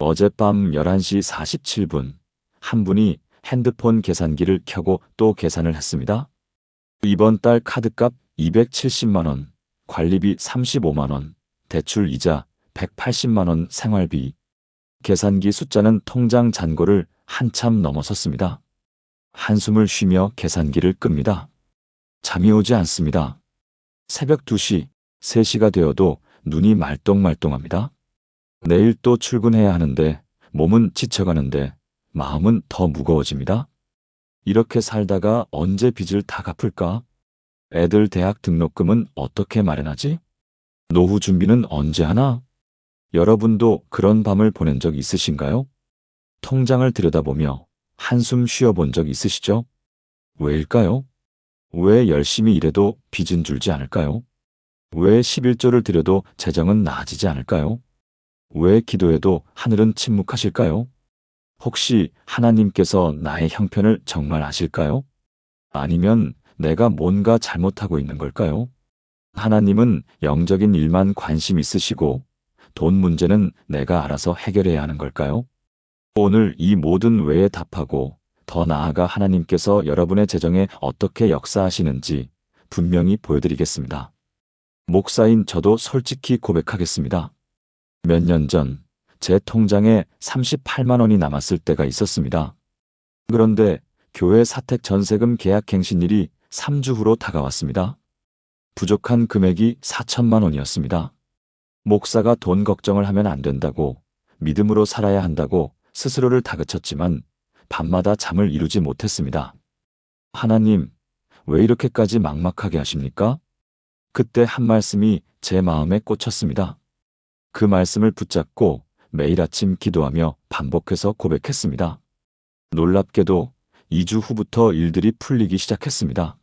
어젯밤 11시 47분, 한 분이 핸드폰 계산기를 켜고 또 계산을 했습니다. 이번 달 카드값 270만 원, 관리비 35만 원, 대출 이자 180만 원, 생활비. 계산기 숫자는 통장 잔고를 한참 넘어섰습니다. 한숨을 쉬며 계산기를 끕니다. 잠이 오지 않습니다. 새벽 2시, 3시가 되어도 눈이 말똥말똥합니다. 내일 또 출근해야 하는데 몸은 지쳐가는데 마음은 더 무거워집니다. 이렇게 살다가 언제 빚을 다 갚을까? 애들 대학 등록금은 어떻게 마련하지? 노후 준비는 언제 하나? 여러분도 그런 밤을 보낸 적 있으신가요? 통장을 들여다보며 한숨 쉬어본 적 있으시죠? 왜일까요? 왜 열심히 일해도 빚은 줄지 않을까요? 왜 11조를 드려도 재정은 나아지지 않을까요? 왜 기도해도 하늘은 침묵하실까요? 혹시 하나님께서 나의 형편을 정말 아실까요? 아니면 내가 뭔가 잘못하고 있는 걸까요? 하나님은 영적인 일만 관심 있으시고 돈 문제는 내가 알아서 해결해야 하는 걸까요? 오늘 이 모든 왜에 답하고 더 나아가 하나님께서 여러분의 재정에 어떻게 역사하시는지 분명히 보여드리겠습니다. 목사인 저도 솔직히 고백하겠습니다. 몇 년 전 제 통장에 38만 원이 남았을 때가 있었습니다. 그런데 교회 사택 전세금 계약 갱신일이 3주 후로 다가왔습니다. 부족한 금액이 4천만 원이었습니다. 목사가 돈 걱정을 하면 안 된다고, 믿음으로 살아야 한다고 스스로를 다그쳤지만 밤마다 잠을 이루지 못했습니다. 하나님, 왜 이렇게까지 막막하게 하십니까? 그때 한 말씀이 제 마음에 꽂혔습니다. 그 말씀을 붙잡고 매일 아침 기도하며 반복해서 고백했습니다. 놀랍게도 2주 후부터 일들이 풀리기 시작했습니다.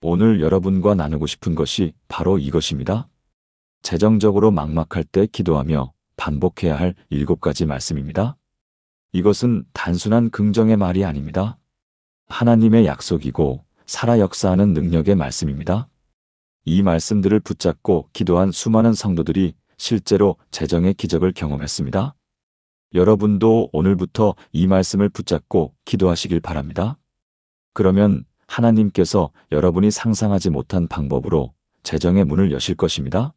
오늘 여러분과 나누고 싶은 것이 바로 이것입니다. 재정적으로 막막할 때 기도하며 반복해야 할 7가지 말씀입니다. 이것은 단순한 긍정의 말이 아닙니다. 하나님의 약속이고 살아 역사하는 능력의 말씀입니다. 이 말씀들을 붙잡고 기도한 수많은 성도들이 실제로 재정의 기적을 경험했습니다. 여러분도 오늘부터 이 말씀을 붙잡고 기도하시길 바랍니다. 그러면 하나님께서 여러분이 상상하지 못한 방법으로 재정의 문을 여실 것입니다.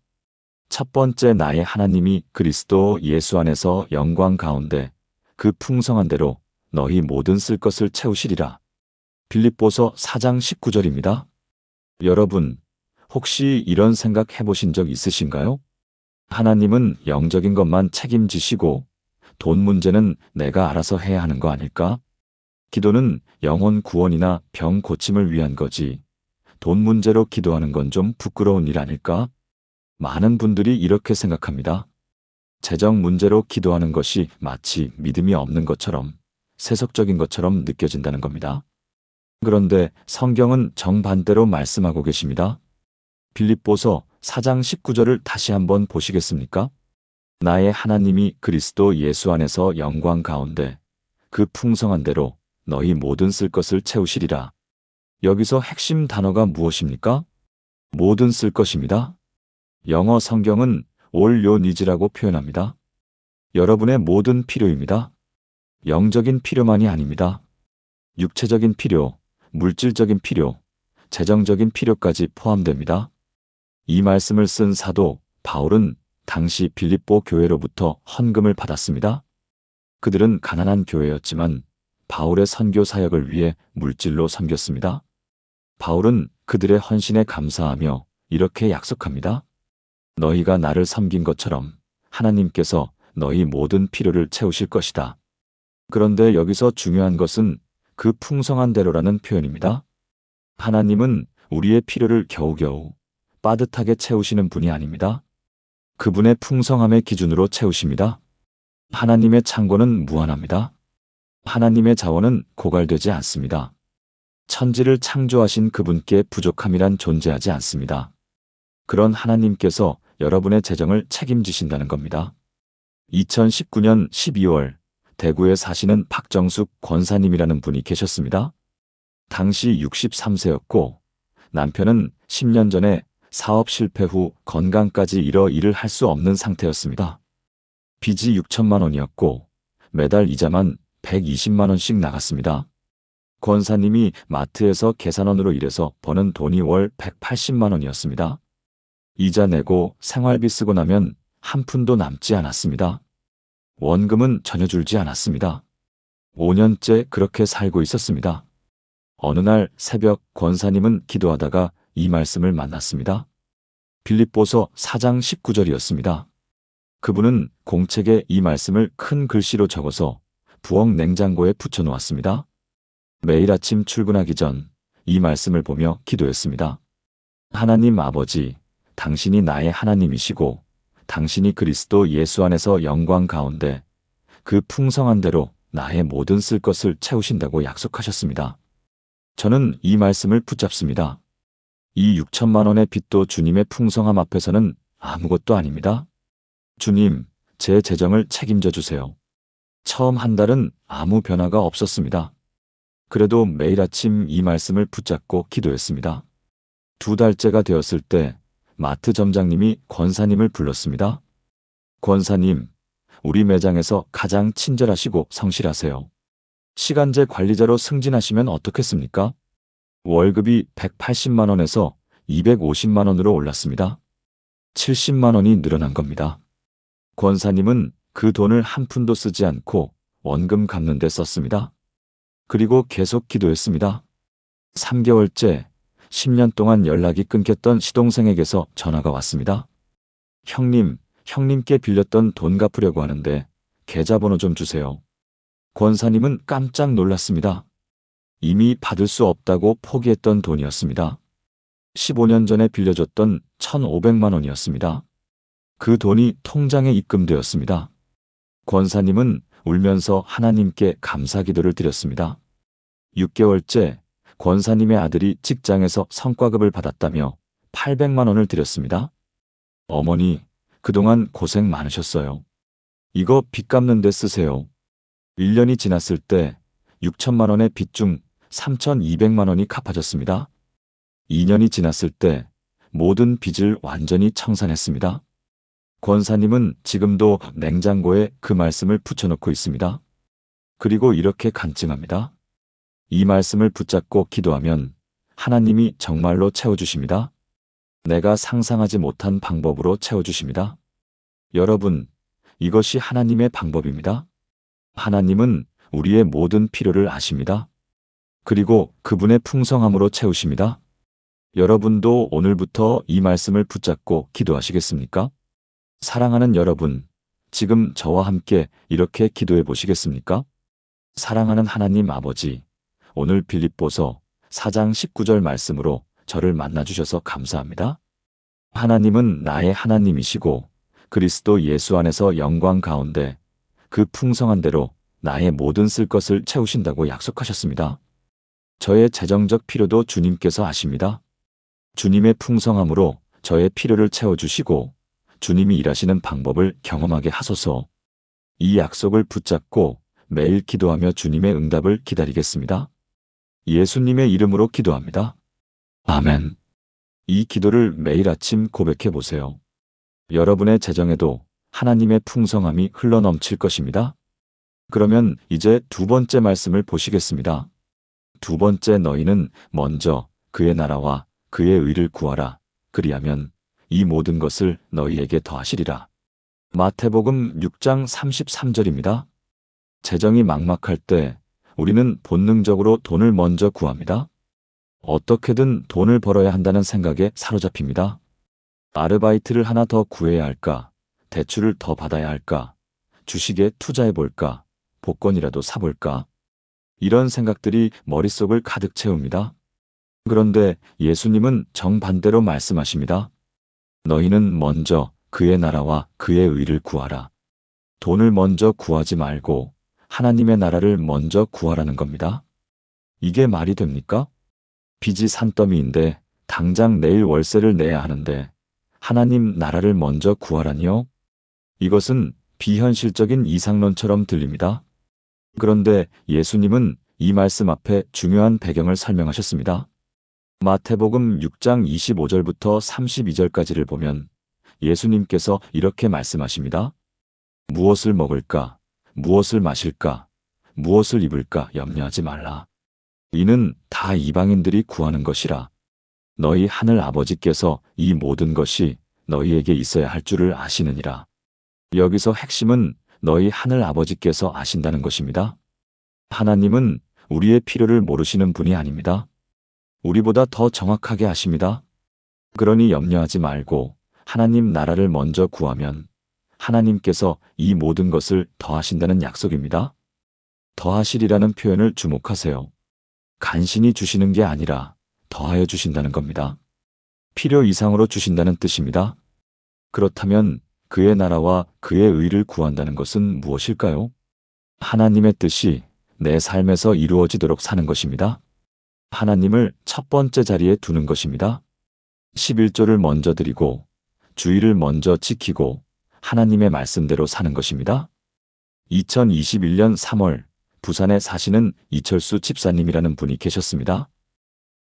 첫 번째, 나의 하나님이 그리스도 예수 안에서 영광 가운데 그 풍성한 대로 너희 모든 쓸 것을 채우시리라. 빌립보서 4장 19절입니다. 여러분, 혹시 이런 생각 해보신 적 있으신가요? 하나님은 영적인 것만 책임지시고 돈 문제는 내가 알아서 해야 하는 거 아닐까? 기도는 영혼 구원이나 병 고침을 위한 거지. 돈 문제로 기도하는 건 좀 부끄러운 일 아닐까? 많은 분들이 이렇게 생각합니다. 재정 문제로 기도하는 것이 마치 믿음이 없는 것처럼, 세속적인 것처럼 느껴진다는 겁니다. 그런데 성경은 정반대로 말씀하고 계십니다. 빌립보서 4장 19절을 다시 한번 보시겠습니까? 나의 하나님이 그리스도 예수 안에서 영광 가운데 그 풍성한 대로 너희 모든 쓸 것을 채우시리라. 여기서 핵심 단어가 무엇입니까? 모든 쓸 것입니다. 영어 성경은 all your needs라고 표현합니다. 여러분의 모든 필요입니다. 영적인 필요만이 아닙니다. 육체적인 필요, 물질적인 필요, 재정적인 필요까지 포함됩니다. 이 말씀을 쓴 사도 바울은 당시 빌립보 교회로부터 헌금을 받았습니다. 그들은 가난한 교회였지만 바울의 선교 사역을 위해 물질로 섬겼습니다. 바울은 그들의 헌신에 감사하며 이렇게 약속합니다. 너희가 나를 섬긴 것처럼 하나님께서 너희 모든 필요를 채우실 것이다. 그런데 여기서 중요한 것은 그 풍성한 대로라는 표현입니다. 하나님은 우리의 필요를 겨우겨우 빠듯하게 채우시는 분이 아닙니다. 그분의 풍성함의 기준으로 채우십니다. 하나님의 창고는 무한합니다. 하나님의 자원은 고갈되지 않습니다. 천지를 창조하신 그분께 부족함이란 존재하지 않습니다. 그런 하나님께서 여러분의 재정을 책임지신다는 겁니다. 2019년 12월 대구에 사시는 박정숙 권사님이라는 분이 계셨습니다. 당시 63세였고 남편은 10년 전에 사업 실패 후 건강까지 잃어 일을 할 수 없는 상태였습니다. 빚이 6천만 원이었고 매달 이자만 120만 원씩 나갔습니다. 권사님이 마트에서 계산원으로 일해서 버는 돈이 월 180만 원이었습니다. 이자 내고 생활비 쓰고 나면 한 푼도 남지 않았습니다. 원금은 전혀 줄지 않았습니다. 5년째 그렇게 살고 있었습니다. 어느 날 새벽 권사님은 기도하다가 이 말씀을 만났습니다. 빌립보서 4장 19절이었습니다. 그분은 공책에 이 말씀을 큰 글씨로 적어서 부엌 냉장고에 붙여놓았습니다. 매일 아침 출근하기 전 이 말씀을 보며 기도했습니다. 하나님 아버지, 당신이 나의 하나님이시고 당신이 그리스도 예수 안에서 영광 가운데 그 풍성한 대로 나의 모든 쓸 것을 채우신다고 약속하셨습니다. 저는 이 말씀을 붙잡습니다. 이 6천만 원의 빚도 주님의 풍성함 앞에서는 아무것도 아닙니다. 주님, 제 재정을 책임져 주세요. 처음 한 달은 아무 변화가 없었습니다. 그래도 매일 아침 이 말씀을 붙잡고 기도했습니다. 2달째가 되었을 때 마트 점장님이 권사님을 불렀습니다. 권사님, 우리 매장에서 가장 친절하시고 성실하세요. 시간제 관리자로 승진하시면 어떻겠습니까? 월급이 180만 원에서 250만 원으로 올랐습니다. 70만 원이 늘어난 겁니다. 권사님은 그 돈을 한 푼도 쓰지 않고 원금 갚는 데 썼습니다. 그리고 계속 기도했습니다. 3개월째 10년 동안 연락이 끊겼던 시동생에게서 전화가 왔습니다. 형님께 빌렸던 돈 갚으려고 하는데 계좌번호 좀 주세요. 권사님은 깜짝 놀랐습니다. 이미 받을 수 없다고 포기했던 돈이었습니다. 15년 전에 빌려줬던 1,500만 원이었습니다. 그 돈이 통장에 입금되었습니다. 권사님은 울면서 하나님께 감사 기도를 드렸습니다. 6개월째 권사님의 아들이 직장에서 성과급을 받았다며 800만 원을 드렸습니다. 어머니, 그동안 고생 많으셨어요. 이거 빚 갚는 데 쓰세요. 1년이 지났을 때 6천만 원의 빚 중 3,200만 원이 갚아졌습니다. 2년이 지났을 때 모든 빚을 완전히 청산했습니다. 권사님은 지금도 냉장고에 그 말씀을 붙여놓고 있습니다. 그리고 이렇게 간증합니다. 이 말씀을 붙잡고 기도하면 하나님이 정말로 채워주십니다. 내가 상상하지 못한 방법으로 채워주십니다. 여러분, 이것이 하나님의 방법입니다. 하나님은 우리의 모든 필요를 아십니다. 그리고 그분의 풍성함으로 채우십니다. 여러분도 오늘부터 이 말씀을 붙잡고 기도하시겠습니까? 사랑하는 여러분, 지금 저와 함께 이렇게 기도해 보시겠습니까? 사랑하는 하나님 아버지, 오늘 빌립보서 4장 19절 말씀으로 저를 만나주셔서 감사합니다. 하나님은 나의 하나님이시고 그리스도 예수 안에서 영광 가운데 그 풍성한 대로 나의 모든 쓸 것을 채우신다고 약속하셨습니다. 저의 재정적 필요도 주님께서 아십니다. 주님의 풍성함으로 저의 필요를 채워주시고 주님이 일하시는 방법을 경험하게 하소서. 이 약속을 붙잡고 매일 기도하며 주님의 응답을 기다리겠습니다. 예수님의 이름으로 기도합니다. 아멘. 이 기도를 매일 아침 고백해 보세요. 여러분의 재정에도 하나님의 풍성함이 흘러넘칠 것입니다. 그러면 이제 2번째 말씀을 보시겠습니다. 2번째, 너희는 먼저 그의 나라와 그의 의를 구하라. 그리하면 이 모든 것을 너희에게 더하시리라. 마태복음 6장 33절입니다. 재정이 막막할 때 우리는 본능적으로 돈을 먼저 구합니다. 어떻게든 돈을 벌어야 한다는 생각에 사로잡힙니다. 아르바이트를 하나 더 구해야 할까? 대출을 더 받아야 할까? 주식에 투자해 볼까? 복권이라도 사볼까? 이런 생각들이 머릿속을 가득 채웁니다. 그런데 예수님은 정반대로 말씀하십니다. 너희는 먼저 그의 나라와 그의 의를 구하라. 돈을 먼저 구하지 말고 하나님의 나라를 먼저 구하라는 겁니다. 이게 말이 됩니까? 빚이 산더미인데 당장 내일 월세를 내야 하는데 하나님 나라를 먼저 구하라니요? 이것은 비현실적인 이상론처럼 들립니다. 그런데 예수님은 이 말씀 앞에 중요한 배경을 설명하셨습니다. 마태복음 6장 25절부터 32절까지를 보면 예수님께서 이렇게 말씀하십니다. 무엇을 먹을까? 무엇을 마실까, 무엇을 입을까 염려하지 말라. 이는 다 이방인들이 구하는 것이라. 너희 하늘 아버지께서 이 모든 것이 너희에게 있어야 할 줄을 아시느니라. 여기서 핵심은 너희 하늘 아버지께서 아신다는 것입니다. 하나님은 우리의 필요를 모르시는 분이 아닙니다. 우리보다 더 정확하게 아십니다. 그러니 염려하지 말고 하나님 나라를 먼저 구하면 하나님께서 이 모든 것을 더하신다는 약속입니다. 더하시리라는 표현을 주목하세요. 간신히 주시는 게 아니라 더하여 주신다는 겁니다. 필요 이상으로 주신다는 뜻입니다. 그렇다면 그의 나라와 그의 의를 구한다는 것은 무엇일까요? 하나님의 뜻이 내 삶에서 이루어지도록 사는 것입니다. 하나님을 첫 번째 자리에 두는 것입니다. 11조를 먼저 드리고 주의를 먼저 지키고 하나님의 말씀대로 사는 것입니다. 2021년 3월 부산에 사시는 이철수 집사님이라는 분이 계셨습니다.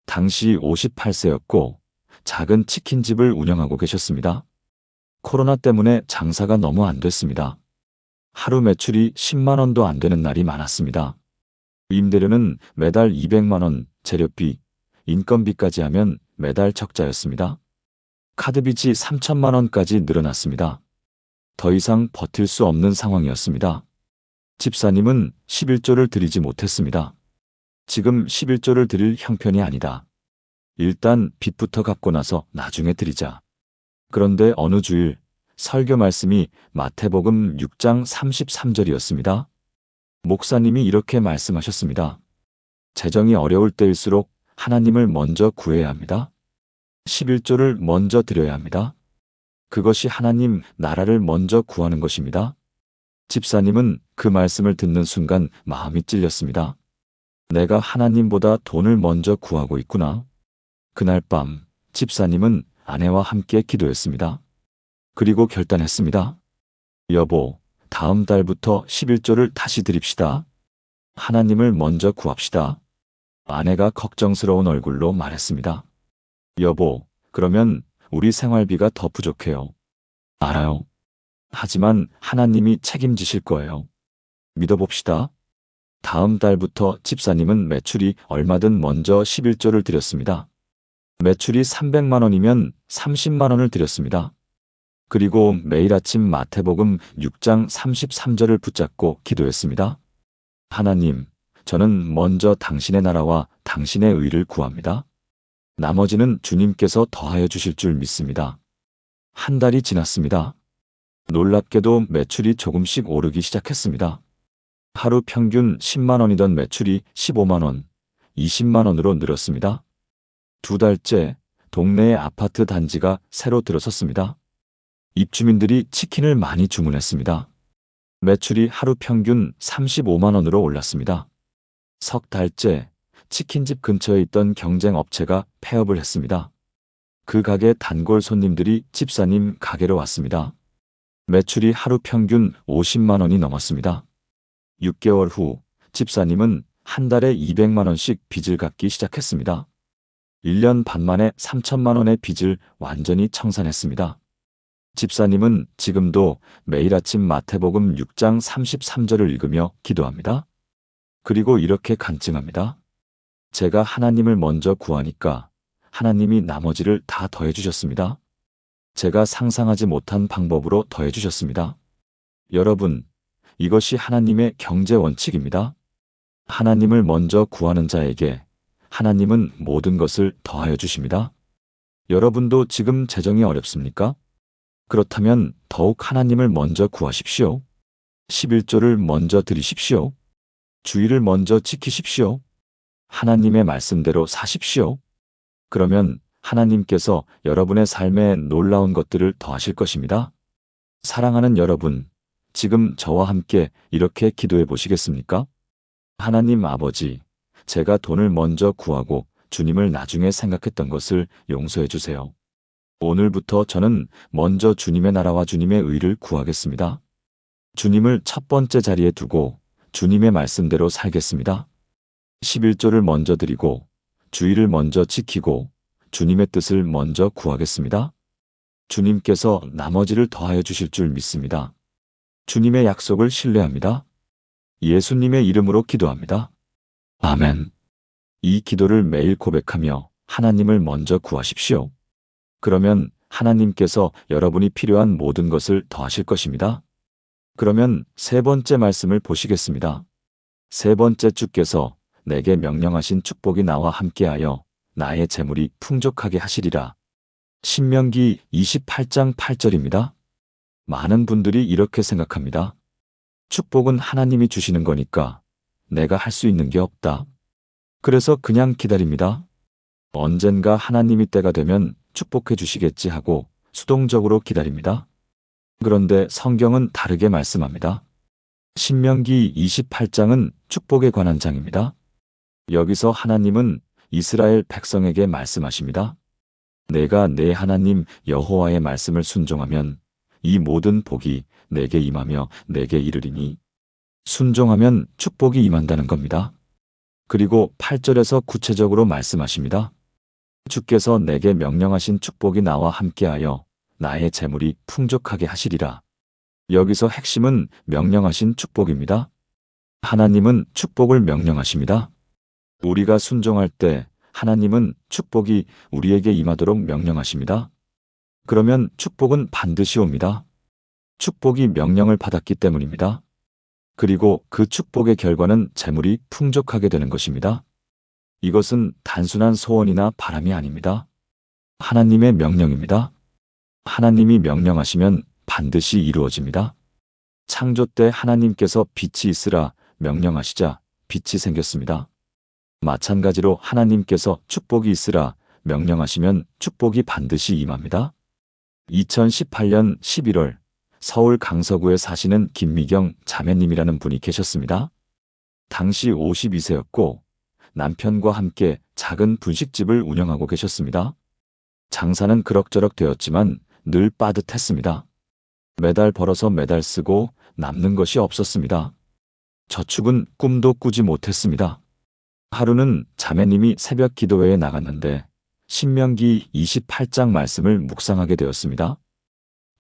당시 58세였고 작은 치킨집을 운영하고 계셨습니다. 코로나 때문에 장사가 너무 안 됐습니다. 하루 매출이 10만 원도 안 되는 날이 많았습니다. 임대료는 매달 200만 원, 재료비, 인건비까지 하면 매달 적자였습니다. 카드빚이 3천만 원까지 늘어났습니다. 더 이상 버틸 수 없는 상황이었습니다. 집사님은 11조를 드리지 못했습니다. 지금 11조를 드릴 형편이 아니다. 일단 빚부터 갚고 나서 나중에 드리자. 그런데 어느 주일 설교 말씀이 마태복음 6장 33절이었습니다. 목사님이 이렇게 말씀하셨습니다. 재정이 어려울 때일수록 하나님을 먼저 구해야 합니다. 11조를 먼저 드려야 합니다. 그것이 하나님 나라를 먼저 구하는 것입니다. 집사님은 그 말씀을 듣는 순간 마음이 찔렸습니다. 내가 하나님보다 돈을 먼저 구하고 있구나. 그날 밤 집사님은 아내와 함께 기도했습니다. 그리고 결단했습니다. 여보, 다음 달부터 11조를 다시 드립시다. 하나님을 먼저 구합시다. 아내가 걱정스러운 얼굴로 말했습니다. 여보, 그러면 우리 생활비가 더 부족해요. 알아요. 하지만 하나님이 책임지실 거예요. 믿어봅시다. 다음 달부터 집사님은 매출이 얼마든 먼저 11조를 드렸습니다. 매출이 300만 원이면 30만 원을 드렸습니다. 그리고 매일 아침 마태복음 6장 33절을 붙잡고 기도했습니다. 하나님, 저는 먼저 당신의 나라와 당신의 의를 구합니다. 나머지는 주님께서 더하여 주실 줄 믿습니다. 한 달이 지났습니다. 놀랍게도 매출이 조금씩 오르기 시작했습니다. 하루 평균 10만 원이던 매출이 15만 원, 20만 원으로 늘었습니다. 2달째 동네에 아파트 단지가 새로 들어섰습니다. 입주민들이 치킨을 많이 주문했습니다. 매출이 하루 평균 35만 원으로 올랐습니다. 석 달째 치킨집 근처에 있던 경쟁 업체가 폐업을 했습니다. 그 가게 단골 손님들이 집사님 가게로 왔습니다. 매출이 하루 평균 50만 원이 넘었습니다. 6개월 후 집사님은 한 달에 200만 원씩 빚을 갚기 시작했습니다. 1년 반 만에 3천만 원의 빚을 완전히 청산했습니다. 집사님은 지금도 매일 아침 마태복음 6장 33절을 읽으며 기도합니다. 그리고 이렇게 간증합니다. 제가 하나님을 먼저 구하니까 하나님이 나머지를 다 더해주셨습니다. 제가 상상하지 못한 방법으로 더해주셨습니다. 여러분, 이것이 하나님의 경제 원칙입니다. 하나님을 먼저 구하는 자에게 하나님은 모든 것을 더하여 주십니다. 여러분도 지금 재정이 어렵습니까? 그렇다면 더욱 하나님을 먼저 구하십시오. 11조를 먼저 드리십시오. 주의를 먼저 지키십시오. 하나님의 말씀대로 사십시오. 그러면 하나님께서 여러분의 삶에 놀라운 것들을 더하실 것입니다. 사랑하는 여러분, 지금 저와 함께 이렇게 기도해 보시겠습니까? 하나님 아버지, 제가 돈을 먼저 구하고 주님을 나중에 생각했던 것을 용서해 주세요. 오늘부터 저는 먼저 주님의 나라와 주님의 의를 구하겠습니다. 주님을 첫 번째 자리에 두고 주님의 말씀대로 살겠습니다. 11조를 먼저 드리고 주의를 먼저 지키고 주님의 뜻을 먼저 구하겠습니다. 주님께서 나머지를 더하여 주실 줄 믿습니다. 주님의 약속을 신뢰합니다. 예수님의 이름으로 기도합니다. 아멘. 이 기도를 매일 고백하며 하나님을 먼저 구하십시오. 그러면 하나님께서 여러분이 필요한 모든 것을 더하실 것입니다. 그러면 세 번째 말씀을 보시겠습니다. 세 번째, 주께서 내게 명령하신 축복이 나와 함께하여 나의 재물이 풍족하게 하시리라. 신명기 28장 8절입니다. 많은 분들이 이렇게 생각합니다. 축복은 하나님이 주시는 거니까 내가 할 수 있는 게 없다. 그래서 그냥 기다립니다. 언젠가 하나님이 때가 되면 축복해 주시겠지 하고 수동적으로 기다립니다. 그런데 성경은 다르게 말씀합니다. 신명기 28장은 축복에 관한 장입니다. 여기서 하나님은 이스라엘 백성에게 말씀하십니다. 내가 내 하나님 여호와의 말씀을 순종하면 이 모든 복이 내게 임하며 내게 이르리니, 순종하면 축복이 임한다는 겁니다. 그리고 8절에서 구체적으로 말씀하십니다. 주께서 내게 명령하신 축복이 나와 함께하여 나의 재물이 풍족하게 하시리라. 여기서 핵심은 명령하신 축복입니다. 하나님은 축복을 명령하십니다. 우리가 순종할 때 하나님은 축복이 우리에게 임하도록 명령하십니다. 그러면 축복은 반드시 옵니다. 축복이 명령을 받았기 때문입니다. 그리고 그 축복의 결과는 재물이 풍족하게 되는 것입니다. 이것은 단순한 소원이나 바람이 아닙니다. 하나님의 명령입니다. 하나님이 명령하시면 반드시 이루어집니다. 창조 때 하나님께서 빛이 있으라 명령하시자 빛이 생겼습니다. 마찬가지로 하나님께서 축복이 있으라 명령하시면 축복이 반드시 임합니다. 2018년 11월 서울 강서구에 사시는 김미경 자매님이라는 분이 계셨습니다. 당시 52세였고 남편과 함께 작은 분식집을 운영하고 계셨습니다. 장사는 그럭저럭 되었지만 늘 빠듯했습니다. 매달 벌어서 매달 쓰고 남는 것이 없었습니다. 저축은 꿈도 꾸지 못했습니다. 하루는 자매님이 새벽 기도회에 나갔는데 신명기 28장 말씀을 묵상하게 되었습니다.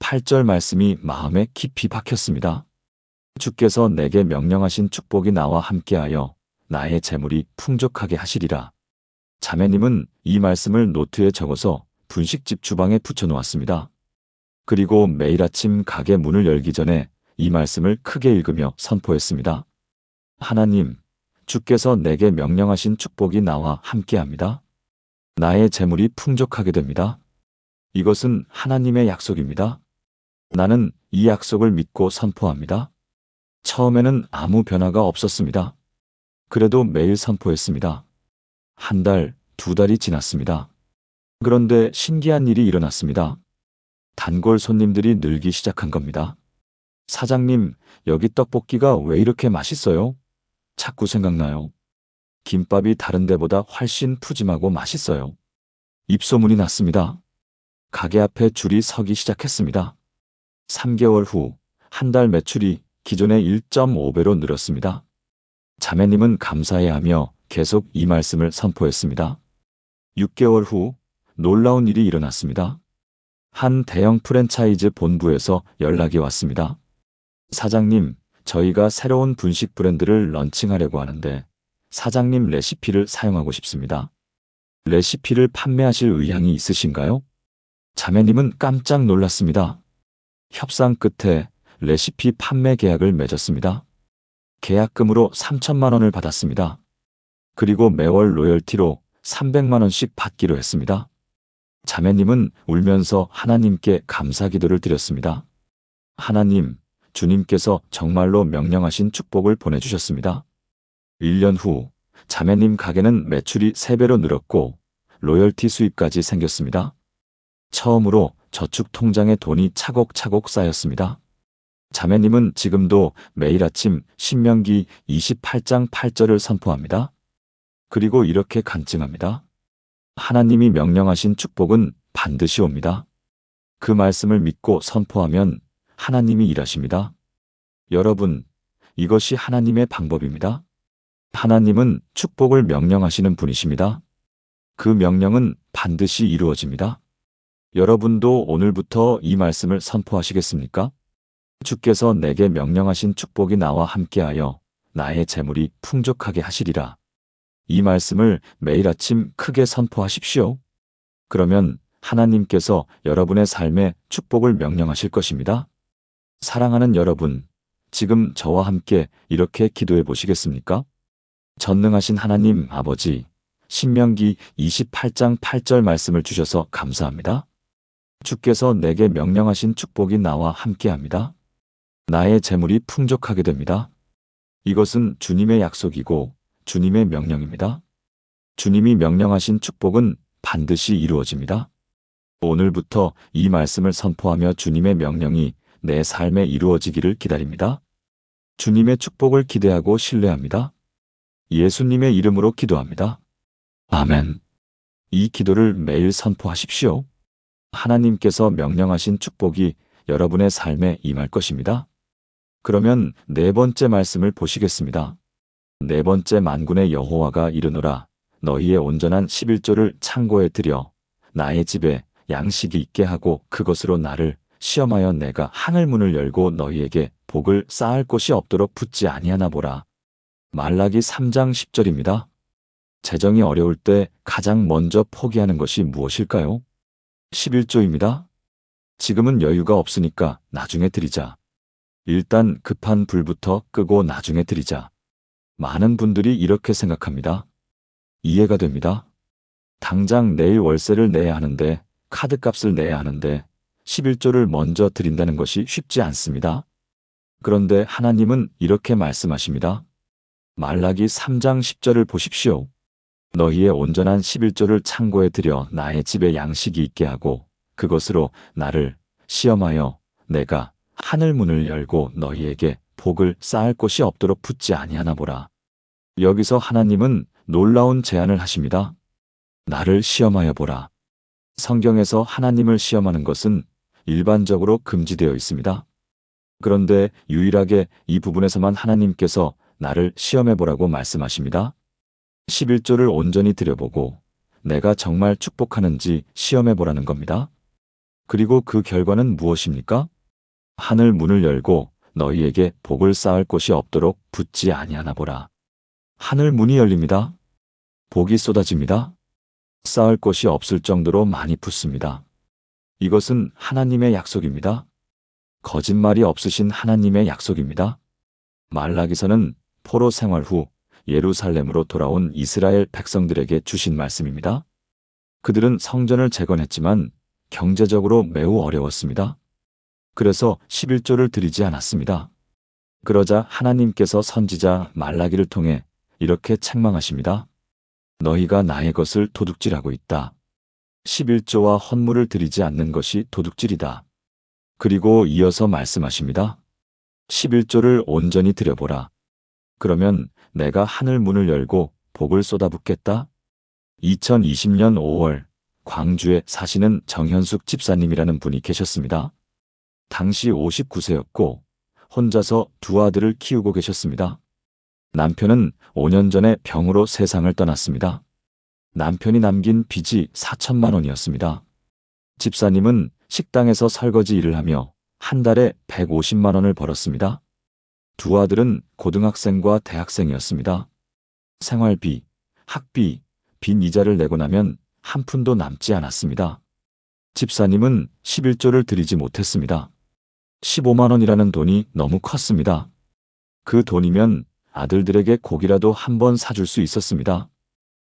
8절 말씀이 마음에 깊이 박혔습니다. 주께서 내게 명령하신 축복이 나와 함께하여 나의 재물이 풍족하게 하시리라. 자매님은 이 말씀을 노트에 적어서 분식집 주방에 붙여놓았습니다. 그리고 매일 아침 가게 문을 열기 전에 이 말씀을 크게 읽으며 선포했습니다. 하나님, 주께서 내게 명령하신 축복이 나와 함께합니다. 나의 재물이 풍족하게 됩니다. 이것은 하나님의 약속입니다. 나는 이 약속을 믿고 선포합니다. 처음에는 아무 변화가 없었습니다. 그래도 매일 선포했습니다. 한 달, 두 달이 지났습니다. 그런데 신기한 일이 일어났습니다. 단골 손님들이 늘기 시작한 겁니다. 사장님, 여기 떡볶이가 왜 이렇게 맛있어요? 자꾸 생각나요. 김밥이 다른 데보다 훨씬 푸짐하고 맛있어요. 입소문이 났습니다. 가게 앞에 줄이 서기 시작했습니다. 3개월 후, 한 달 매출이 기존의 1.5배로 늘었습니다. 자매님은 감사해하며 계속 이 말씀을 선포했습니다. 6개월 후, 놀라운 일이 일어났습니다. 한 대형 프랜차이즈 본부에서 연락이 왔습니다. 사장님, 저희가 새로운 분식 브랜드를 런칭하려고 하는데 사장님 레시피를 사용하고 싶습니다. 레시피를 판매하실 의향이 있으신가요? 자매님은 깜짝 놀랐습니다. 협상 끝에 레시피 판매 계약을 맺었습니다. 계약금으로 3천만 원을 받았습니다. 그리고 매월 로열티로 300만 원씩 받기로 했습니다. 자매님은 울면서 하나님께 감사 기도를 드렸습니다. 하나님, 주님께서 정말로 명령하신 축복을 보내주셨습니다. 1년 후 자매님 가게는 매출이 3배로 늘었고 로열티 수입까지 생겼습니다. 처음으로 저축 통장에 돈이 차곡차곡 쌓였습니다. 자매님은 지금도 매일 아침 신명기 28장 8절을 선포합니다. 그리고 이렇게 간증합니다. 하나님이 명령하신 축복은 반드시 옵니다. 그 말씀을 믿고 선포하면 하나님이 일하십니다. 여러분, 이것이 하나님의 방법입니다. 하나님은 축복을 명령하시는 분이십니다. 그 명령은 반드시 이루어집니다. 여러분도 오늘부터 이 말씀을 선포하시겠습니까? 주께서 내게 명령하신 축복이 나와 함께하여 나의 재물이 풍족하게 하시리라. 이 말씀을 매일 아침 크게 선포하십시오. 그러면 하나님께서 여러분의 삶에 축복을 명령하실 것입니다. 사랑하는 여러분, 지금 저와 함께 이렇게 기도해 보시겠습니까? 전능하신 하나님 아버지, 신명기 28장 8절 말씀을 주셔서 감사합니다. 주께서 내게 명령하신 축복이 나와 함께합니다. 나의 재물이 풍족하게 됩니다. 이것은 주님의 약속이고 주님의 명령입니다. 주님이 명령하신 축복은 반드시 이루어집니다. 오늘부터 이 말씀을 선포하며 주님의 명령이 내 삶에 이루어지기를 기다립니다. 주님의 축복을 기대하고 신뢰합니다. 예수님의 이름으로 기도합니다. 아멘. 이 기도를 매일 선포하십시오. 하나님께서 명령하신 축복이 여러분의 삶에 임할 것입니다. 그러면 네 번째 말씀을 보시겠습니다. 네 번째, 만군의 여호와가 이르노라. 너희의 온전한 11조를 창고에 들여 나의 집에 양식이 있게 하고 그것으로 나를 시험하여 내가 하늘 문을 열고 너희에게 복을 쌓을 곳이 없도록 붙지 아니하나 보라. 말라기 3장 10절입니다. 재정이 어려울 때 가장 먼저 포기하는 것이 무엇일까요? 11조입니다. 지금은 여유가 없으니까 나중에 드리자. 일단 급한 불부터 끄고 나중에 드리자. 많은 분들이 이렇게 생각합니다. 이해가 됩니다. 당장 내일 월세를 내야 하는데, 카드값을 내야 하는데 11조를 먼저 드린다는 것이 쉽지 않습니다. 그런데 하나님은 이렇게 말씀하십니다. 말라기 3장 10절을 보십시오. 너희의 온전한 11조를 창고에 들여 나의 집에 양식이 있게 하고 그것으로 나를 시험하여 내가 하늘 문을 열고 너희에게 복을 쌓을 곳이 없도록 붙지 아니하나 보라. 여기서 하나님은 놀라운 제안을 하십니다. 나를 시험하여 보라. 성경에서 하나님을 시험하는 것은 일반적으로 금지되어 있습니다. 그런데 유일하게 이 부분에서만 하나님께서 나를 시험해 보라고 말씀하십니다. 11조를 온전히 드려보고 내가 정말 축복하는지 시험해 보라는 겁니다. 그리고 그 결과는 무엇입니까? 하늘 문을 열고 너희에게 복을 쌓을 곳이 없도록 붙지 아니하나 보라. 하늘 문이 열립니다. 복이 쏟아집니다. 쌓을 곳이 없을 정도로 많이 붙습니다. 이것은 하나님의 약속입니다. 거짓말이 없으신 하나님의 약속입니다. 말라기서는 포로 생활 후 예루살렘으로 돌아온 이스라엘 백성들에게 주신 말씀입니다. 그들은 성전을 재건했지만 경제적으로 매우 어려웠습니다. 그래서 11조를 드리지 않았습니다. 그러자 하나님께서 선지자 말라기를 통해 이렇게 책망하십니다. 너희가 나의 것을 도둑질하고 있다. 11조와 헌물을 드리지 않는 것이 도둑질이다. 그리고 이어서 말씀하십니다. 11조를 온전히 드려보라. 그러면 내가 하늘 문을 열고 복을 쏟아붓겠다. 2020년 5월 광주에 사시는 정현숙 집사님이라는 분이 계셨습니다. 당시 59세였고 혼자서 두 아들을 키우고 계셨습니다. 남편은 5년 전에 병으로 세상을 떠났습니다. 남편이 남긴 빚이 4천만 원이었습니다. 집사님은 식당에서 설거지 일을 하며 한 달에 150만 원을 벌었습니다. 두 아들은 고등학생과 대학생이었습니다. 생활비, 학비, 빈 이자를 내고 나면 한 푼도 남지 않았습니다. 집사님은 11조를 드리지 못했습니다. 15만 원이라는 돈이 너무 컸습니다. 그 돈이면 아들들에게 고기라도 한 번 사줄 수 있었습니다.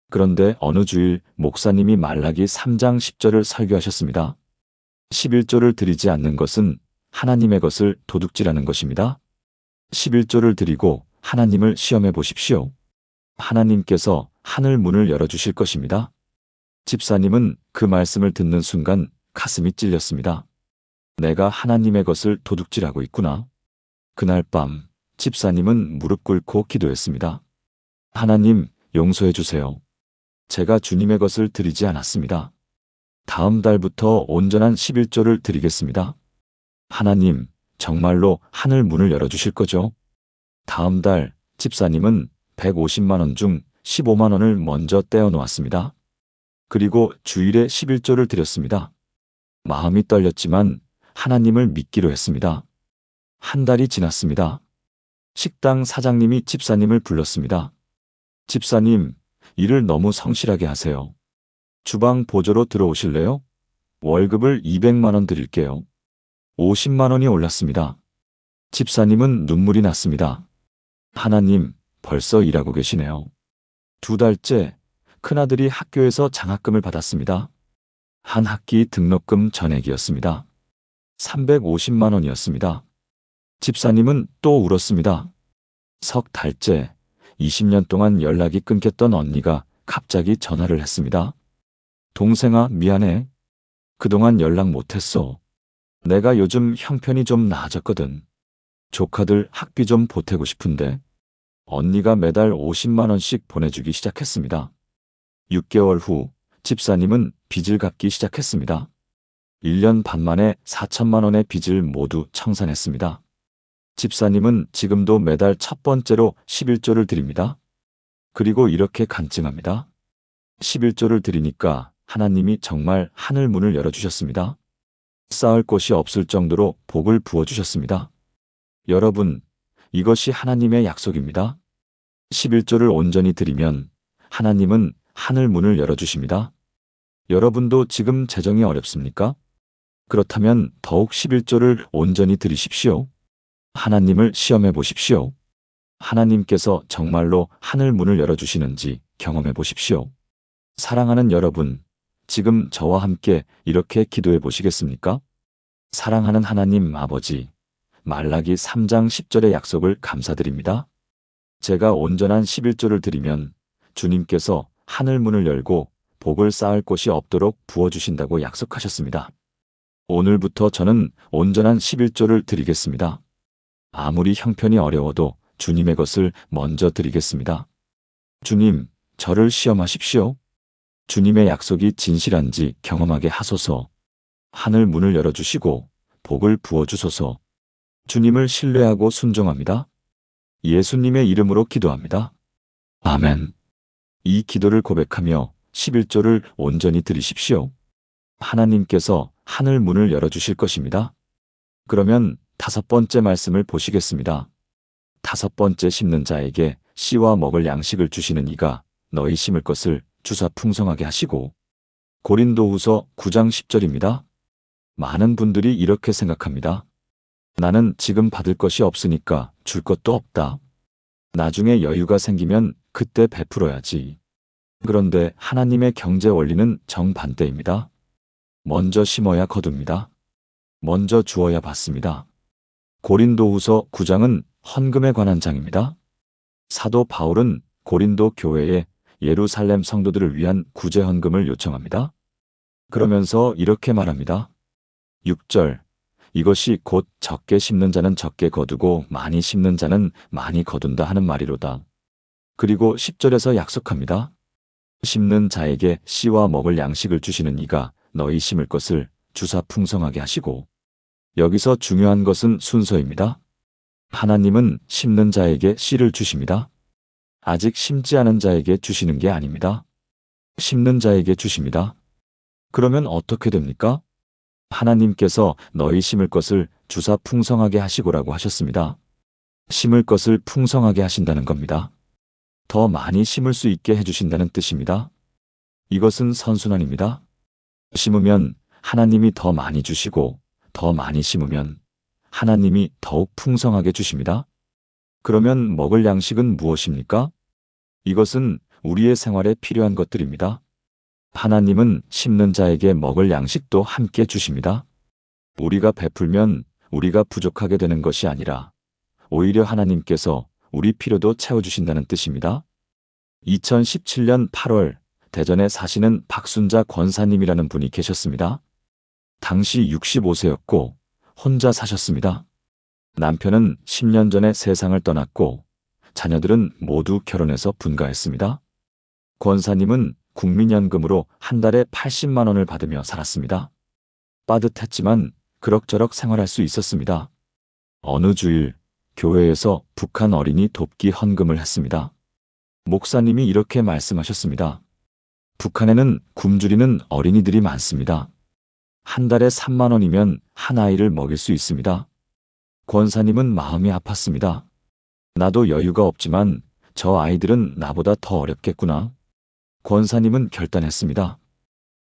그런데 어느 주일 목사님이 말라기 3장 10절을 설교하셨습니다. 11조를 드리지 않는 것은 하나님의 것을 도둑질하는 것입니다. 11조를 드리고 하나님을 시험해 보십시오. 하나님께서 하늘 문을 열어주실 것입니다. 집사님은 그 말씀을 듣는 순간 가슴이 찔렸습니다. 내가 하나님의 것을 도둑질하고 있구나. 그날 밤 집사님은 무릎 꿇고 기도했습니다. 하나님, 용서해 주세요. 제가 주님의 것을 드리지 않았습니다. 다음 달부터 온전한 11조를 드리겠습니다. 하나님, 정말로 하늘 문을 열어주실 거죠? 다음 달 집사님은 150만 원 중 15만 원을 먼저 떼어 놓았습니다. 그리고 주일에 11조를 드렸습니다. 마음이 떨렸지만 하나님을 믿기로 했습니다. 한 달이 지났습니다. 식당 사장님이 집사님을 불렀습니다. 집사님, 일을 너무 성실하게 하세요. 주방 보조로 들어오실래요? 월급을 200만 원 드릴게요. 50만 원이 올랐습니다. 집사님은 눈물이 났습니다. 하나님, 벌써 일하고 계시네요. 2달째 큰아들이 학교에서 장학금을 받았습니다. 한 학기 등록금 전액이었습니다. 350만 원이었습니다. 집사님은 또 울었습니다. 석 달째 20년 동안 연락이 끊겼던 언니가 갑자기 전화를 했습니다. 동생아, 미안해. 그동안 연락 못했어. 내가 요즘 형편이 좀 나아졌거든. 조카들 학비 좀 보태고 싶은데. 언니가 매달 50만 원씩 보내주기 시작했습니다. 6개월 후 집사님은 빚을 갚기 시작했습니다. 1년 반 만에 4천만 원의 빚을 모두 청산했습니다. 집사님은 지금도 매달 첫 번째로 11조를 드립니다. 그리고 이렇게 간증합니다. 11조를 드리니까 하나님이 정말 하늘 문을 열어주셨습니다. 쌓을 곳이 없을 정도로 복을 부어주셨습니다. 여러분, 이것이 하나님의 약속입니다. 11조를 온전히 드리면 하나님은 하늘 문을 열어주십니다. 여러분도 지금 재정이 어렵습니까? 그렇다면 더욱 11조를 온전히 드리십시오. 하나님을 시험해 보십시오. 하나님께서 정말로 하늘 문을 열어주시는지 경험해 보십시오. 사랑하는 여러분, 지금 저와 함께 이렇게 기도해 보시겠습니까? 사랑하는 하나님 아버지, 말라기 3장 10절의 약속을 감사드립니다. 제가 온전한 11조를 드리면 주님께서 하늘 문을 열고 복을 쌓을 곳이 없도록 부어주신다고 약속하셨습니다. 오늘부터 저는 온전한 11조를 드리겠습니다. 아무리 형편이 어려워도 주님의 것을 먼저 드리겠습니다. 주님, 저를 시험하십시오. 주님의 약속이 진실한지 경험하게 하소서. 하늘 문을 열어주시고 복을 부어주소서. 주님을 신뢰하고 순종합니다. 예수님의 이름으로 기도합니다. 아멘. 이 기도를 고백하며 11조를 온전히 드리십시오. 하나님께서 하늘 문을 열어주실 것입니다. 그러면 5번째 말씀을 보시겠습니다. 5번째 심는 자에게 씨와 먹을 양식을 주시는 이가 너희 심을 것을 주사 풍성하게 하시고. 고린도후서 9장 10절입니다. 많은 분들이 이렇게 생각합니다. 나는 지금 받을 것이 없으니까 줄 것도 없다. 나중에 여유가 생기면 그때 베풀어야지. 그런데 하나님의 경제 원리는 정반대입니다. 먼저 심어야 거둡니다. 먼저 주어야 받습니다. 고린도후서 9장은 헌금에 관한 장입니다. 사도 바울은 고린도 교회에 예루살렘 성도들을 위한 구제 헌금을 요청합니다. 그러면서 이렇게 말합니다. 6절, 이것이 곧 적게 심는 자는 적게 거두고 많이 심는 자는 많이 거둔다 하는 말이로다. 그리고 10절에서 약속합니다. 심는 자에게 씨와 먹을 양식을 주시는 이가 너희 심을 것을 주사 풍성하게 하시고. 여기서 중요한 것은 순서입니다. 하나님은 심는 자에게 씨를 주십니다. 아직 심지 않은 자에게 주시는 게 아닙니다. 심는 자에게 주십니다. 그러면 어떻게 됩니까? 하나님께서 너희 심을 것을 주사 풍성하게 하시고라고 하셨습니다. 심을 것을 풍성하게 하신다는 겁니다. 더 많이 심을 수 있게 해주신다는 뜻입니다. 이것은 선순환입니다. 심으면 하나님이 더 많이 주시고 더 많이 심으면 하나님이 더욱 풍성하게 주십니다. 그러면 먹을 양식은 무엇입니까? 이것은 우리의 생활에 필요한 것들입니다. 하나님은 심는 자에게 먹을 양식도 함께 주십니다. 우리가 베풀면 우리가 부족하게 되는 것이 아니라 오히려 하나님께서 우리 필요도 채워주신다는 뜻입니다. 2017년 8월 대전에 사시는 박순자 권사님이라는 분이 계셨습니다. 당시 65세였고 혼자 사셨습니다. 남편은 10년 전에 세상을 떠났고 자녀들은 모두 결혼해서 분가했습니다. 권사님은 국민연금으로 한 달에 80만 원을 받으며 살았습니다. 빠듯했지만 그럭저럭 생활할 수 있었습니다. 어느 주일 교회에서 북한 어린이 돕기 헌금을 했습니다. 목사님이 이렇게 말씀하셨습니다. 북한에는 굶주리는 어린이들이 많습니다. 한 달에 3만 원이면 한 아이를 먹일 수 있습니다. 권사님은 마음이 아팠습니다. 나도 여유가 없지만 저 아이들은 나보다 더 어렵겠구나. 권사님은 결단했습니다.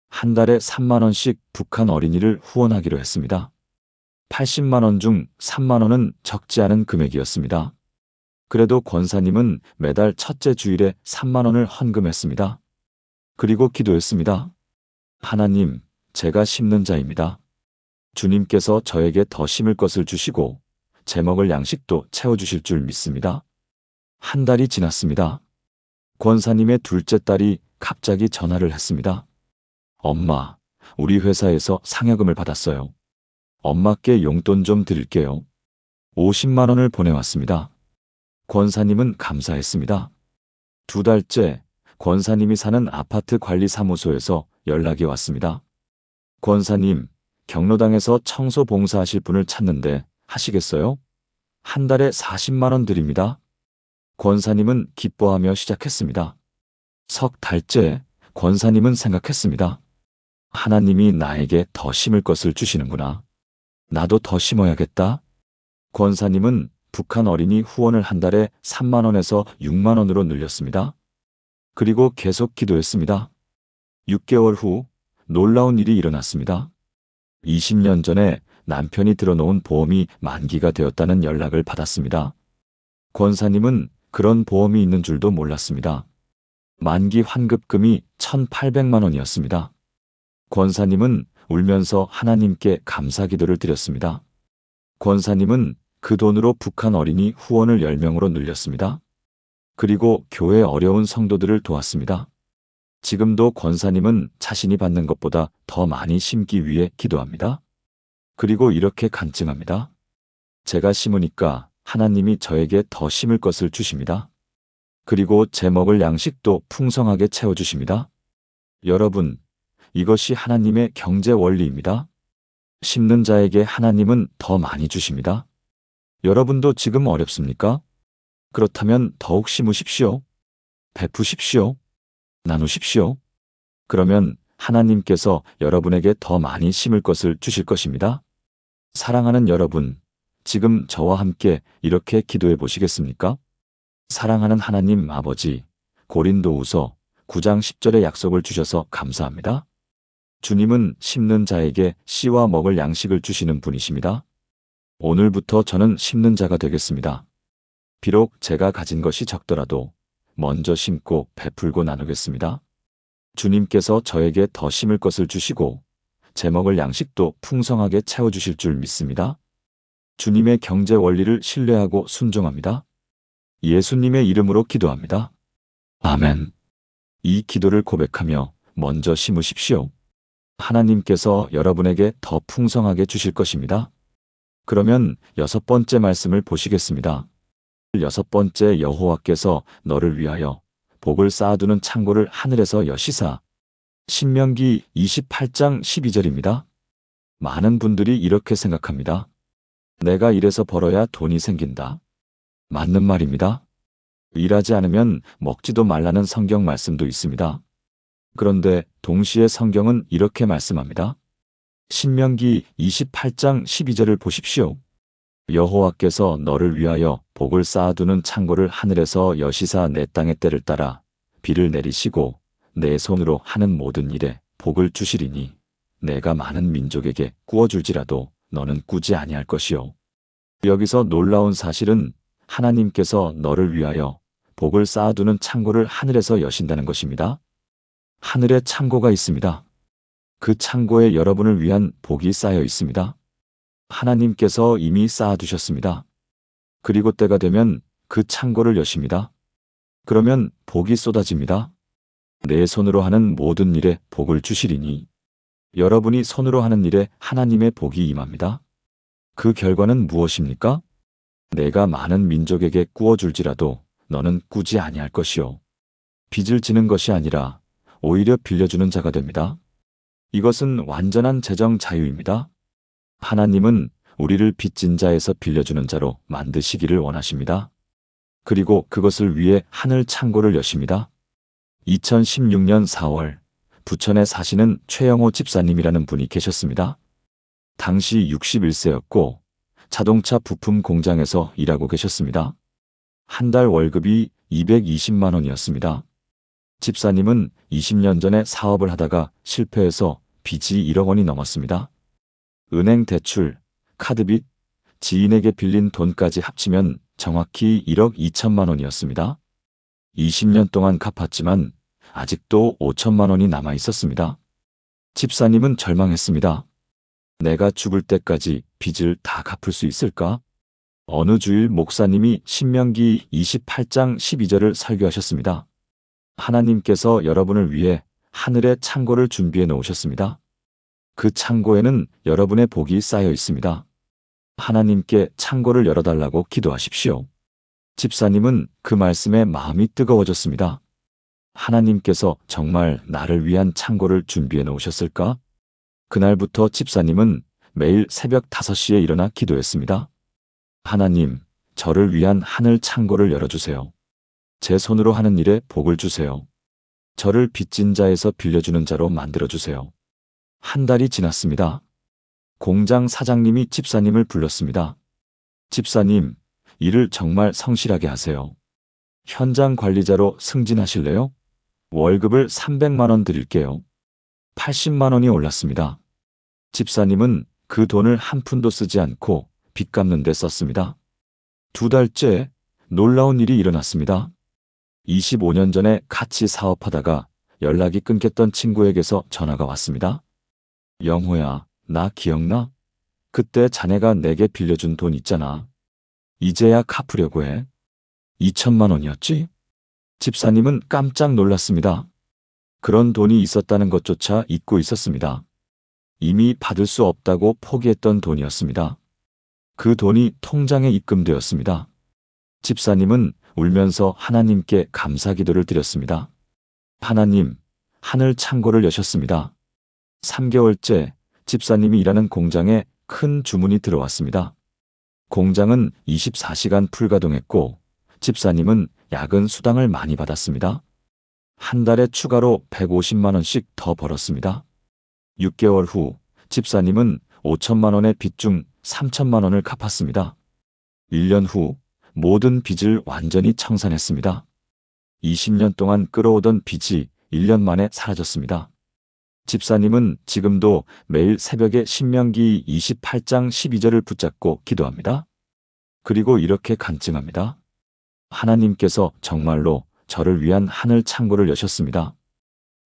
한 달에 3만 원씩 북한 어린이를 후원하기로 했습니다. 80만 원 중 3만 원은 적지 않은 금액이었습니다. 그래도 권사님은 매달 첫째 주일에 3만 원을 헌금했습니다. 그리고 기도했습니다. 하나님, 제가 심는 자입니다. 주님께서 저에게 더 심을 것을 주시고 제 먹을 양식도 채워주실 줄 믿습니다. 한 달이 지났습니다. 권사님의 둘째 딸이 갑자기 전화를 했습니다. 엄마, 우리 회사에서 상여금을 받았어요. 엄마께 용돈 좀 드릴게요. 50만 원을 보내왔습니다. 권사님은 감사했습니다. 2달째 권사님이 사는 아파트 관리사무소에서 연락이 왔습니다. 권사님, 경로당에서 청소 봉사하실 분을 찾는데 하시겠어요? 한 달에 40만 원 드립니다. 권사님은 기뻐하며 시작했습니다. 3달째 권사님은 생각했습니다. 하나님이 나에게 더 심을 것을 주시는구나. 나도 더 심어야겠다. 권사님은 북한 어린이 후원을 한 달에 3만 원에서 6만 원으로 늘렸습니다. 그리고 계속 기도했습니다. 6개월 후 놀라운 일이 일어났습니다. 20년 전에 남편이 들어놓은 보험이 만기가 되었다는 연락을 받았습니다. 권사님은 그런 보험이 있는 줄도 몰랐습니다. 만기 환급금이 1,800만 원이었습니다. 권사님은 울면서 하나님께 감사 기도를 드렸습니다. 권사님은 그 돈으로 북한 어린이 후원을 10명으로 늘렸습니다. 그리고 교회 어려운 성도들을 도왔습니다. 지금도 권사님은 자신이 받는 것보다 더 많이 심기 위해 기도합니다. 그리고 이렇게 간증합니다. 제가 심으니까 하나님이 저에게 더 심을 것을 주십니다. 그리고 제 먹을 양식도 풍성하게 채워주십니다. 여러분, 이것이 하나님의 경제 원리입니다. 심는 자에게 하나님은 더 많이 주십니다. 여러분도 지금 어렵습니까? 그렇다면 더욱 심으십시오. 베푸십시오. 나누십시오. 그러면 하나님께서 여러분에게 더 많이 심을 것을 주실 것입니다. 사랑하는 여러분, 지금 저와 함께 이렇게 기도해 보시겠습니까? 사랑하는 하나님 아버지, 고린도후서 9장 10절의 약속을 주셔서 감사합니다. 주님은 심는 자에게 씨와 먹을 양식을 주시는 분이십니다. 오늘부터 저는 심는 자가 되겠습니다. 비록 제가 가진 것이 적더라도 먼저 심고 베풀고 나누겠습니다. 주님께서 저에게 더 심을 것을 주시고 제 먹을 양식도 풍성하게 채워주실 줄 믿습니다. 주님의 경제 원리를 신뢰하고 순종합니다. 예수님의 이름으로 기도합니다. 아멘. 이 기도를 고백하며 먼저 심으십시오. 하나님께서 여러분에게 더 풍성하게 주실 것입니다. 그러면 6번째 말씀을 보시겠습니다. 6번째 여호와께서 너를 위하여 복을 쌓아두는 창고를 하늘에서 여시사. 신명기 28장 12절입니다. 많은 분들이 이렇게 생각합니다. 내가 일해서 벌어야 돈이 생긴다. 맞는 말입니다. 일하지 않으면 먹지도 말라는 성경 말씀도 있습니다. 그런데 동시에 성경은 이렇게 말씀합니다. 신명기 28장 12절을 보십시오. 여호와께서 너를 위하여 복을 쌓아두는 창고를 하늘에서 여시사 내 땅의 때를 따라 비를 내리시고 내 손으로 하는 모든 일에 복을 주시리니 내가 많은 민족에게 꾸어줄지라도 너는 꾸지 아니할 것이요. 여기서 놀라운 사실은 하나님께서 너를 위하여 복을 쌓아두는 창고를 하늘에서 여신다는 것입니다. 하늘에 창고가 있습니다. 그 창고에 여러분을 위한 복이 쌓여 있습니다. 하나님께서 이미 쌓아두셨습니다. 그리고 때가 되면 그 창고를 여십니다. 그러면 복이 쏟아집니다. 내 손으로 하는 모든 일에 복을 주시리니 여러분이 손으로 하는 일에 하나님의 복이 임합니다. 그 결과는 무엇입니까? 내가 많은 민족에게 꾸어줄지라도 너는 꾸지 아니할 것이요. 빚을 지는 것이 아니라 오히려 빌려주는 자가 됩니다. 이것은 완전한 재정 자유입니다. 하나님은 우리를 빚진 자에서 빌려주는 자로 만드시기를 원하십니다. 그리고 그것을 위해 하늘 창고를 여십니다. 2016년 4월 부천에 사시는 최영호 집사님이라는 분이 계셨습니다. 당시 61세였고 자동차 부품 공장에서 일하고 계셨습니다. 한 달 월급이 220만 원이었습니다. 집사님은 20년 전에 사업을 하다가 실패해서 빚이 1억 원이 넘었습니다. 은행 대출, 카드빚, 지인에게 빌린 돈까지 합치면 정확히 1억 2천만 원이었습니다. 20년 동안 갚았지만 아직도 5천만 원이 남아 있었습니다. 집사님은 절망했습니다. 내가 죽을 때까지 빚을 다 갚을 수 있을까? 어느 주일 목사님이 신명기 28장 12절을 설교하셨습니다. 하나님께서 여러분을 위해 하늘의 창고를 준비해 놓으셨습니다. 그 창고에는 여러분의 복이 쌓여 있습니다. 하나님께 창고를 열어달라고 기도하십시오. 집사님은 그 말씀에 마음이 뜨거워졌습니다. 하나님께서 정말 나를 위한 창고를 준비해 놓으셨을까? 그날부터 집사님은 매일 새벽 5시에 일어나 기도했습니다. 하나님, 저를 위한 하늘 창고를 열어주세요. 제 손으로 하는 일에 복을 주세요. 저를 빚진 자에서 빌려주는 자로 만들어주세요. 한 달이 지났습니다. 공장 사장님이 집사님을 불렀습니다. 집사님, 일을 정말 성실하게 하세요. 현장 관리자로 승진하실래요? 월급을 300만 원 드릴게요. 80만 원이 올랐습니다. 집사님은 그 돈을 한 푼도 쓰지 않고 빚 갚는 데 썼습니다. 2달째 놀라운 일이 일어났습니다. 25년 전에 같이 사업하다가 연락이 끊겼던 친구에게서 전화가 왔습니다. 영호야, 나 기억나? 그때 자네가 내게 빌려준 돈 있잖아. 이제야 갚으려고 해. 2천만 원이었지? 집사님은 깜짝 놀랐습니다. 그런 돈이 있었다는 것조차 잊고 있었습니다. 이미 받을 수 없다고 포기했던 돈이었습니다. 그 돈이 통장에 입금되었습니다. 집사님은 울면서 하나님께 감사 기도를 드렸습니다. 하나님, 하늘 창고를 여셨습니다. 3개월째 집사님이 일하는 공장에 큰 주문이 들어왔습니다. 공장은 24시간 풀가동했고 집사님은 야근 수당을 많이 받았습니다. 한 달에 추가로 150만 원씩 더 벌었습니다. 6개월 후 집사님은 5천만 원의 빚 중 3천만 원을 갚았습니다. 1년 후 모든 빚을 완전히 청산했습니다. 20년 동안 끌어오던 빚이 1년 만에 사라졌습니다. 집사님은 지금도 매일 새벽에 신명기 28장 12절을 붙잡고 기도합니다. 그리고 이렇게 간증합니다. 하나님께서 정말로 저를 위한 하늘 창고를 여셨습니다.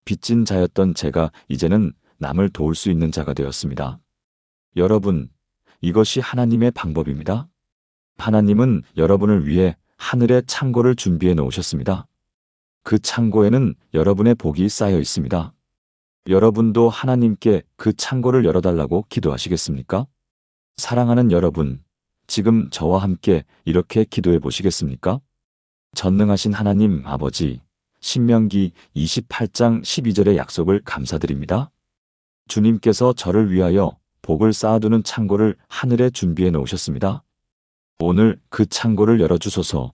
빚진 자였던 제가 이제는 남을 도울 수 있는 자가 되었습니다. 여러분, 이것이 하나님의 방법입니다. 하나님은 여러분을 위해 하늘의 창고를 준비해 놓으셨습니다. 그 창고에는 여러분의 복이 쌓여 있습니다. 여러분도 하나님께 그 창고를 열어달라고 기도하시겠습니까? 사랑하는 여러분, 지금 저와 함께 이렇게 기도해 보시겠습니까? 전능하신 하나님 아버지, 신명기 28장 12절의 약속을 감사드립니다. 주님께서 저를 위하여 복을 쌓아두는 창고를 하늘에 준비해 놓으셨습니다. 오늘 그 창고를 열어주소서.